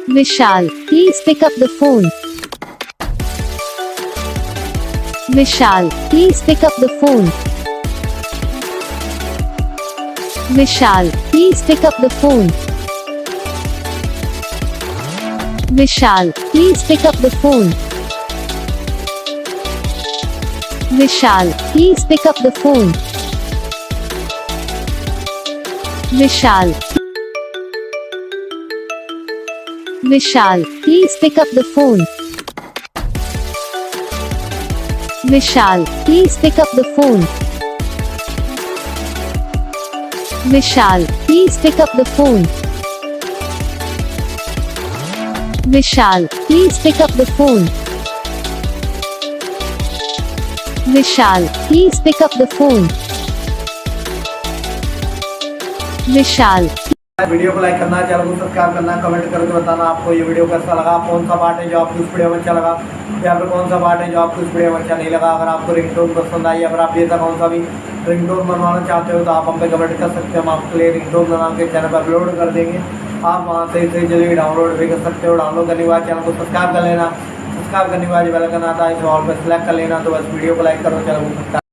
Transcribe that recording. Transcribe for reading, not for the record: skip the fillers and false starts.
Vishal, please pick up the phone. Vishal, please pick up the phone. Vishal, please pick up the phone. Vishal, please pick up the phone. Vishal, please pick up the phone. Vishal. Vishal, please pick up the phone. Vishal, please pick up the phone. Vishal, please pick up the phone. Vishal, please pick up the phone. Vishal, please pick up the phone. Vishal. Video को like करना, channel को subscribe करना, comment करके बताना आपको ये video कैसा लगा, कौन सा पार्ट है जो आपको इस वीडियो में अच्छा लगा या फिर कौन सा पार्ट है जो आपको इस वीडियो में अच्छा नहीं लगा। अगर आपको रिंगटोन पसंद आई, अगर आप ये था कौन सा भी रिंगटोन बनवाना चाहते हो तो आप हम पे कमेंट कर सकते हैं। हम आपके लिए रिंगटोन बना के चैनल पर अपलोड कर देंगे। आप वहाँ से इसे जल्दी डाउनलोड भी कर सकते हो। डाउनलोड करने के बाद चैनल को सब्सक्राइब कर लेना। सब्सक्राइब करने के बाद बेल आइकन आता है, इसे ऑल पर सेलेक्ट कर लेना। तो बस वीडियो को लाइक करो, चैनल को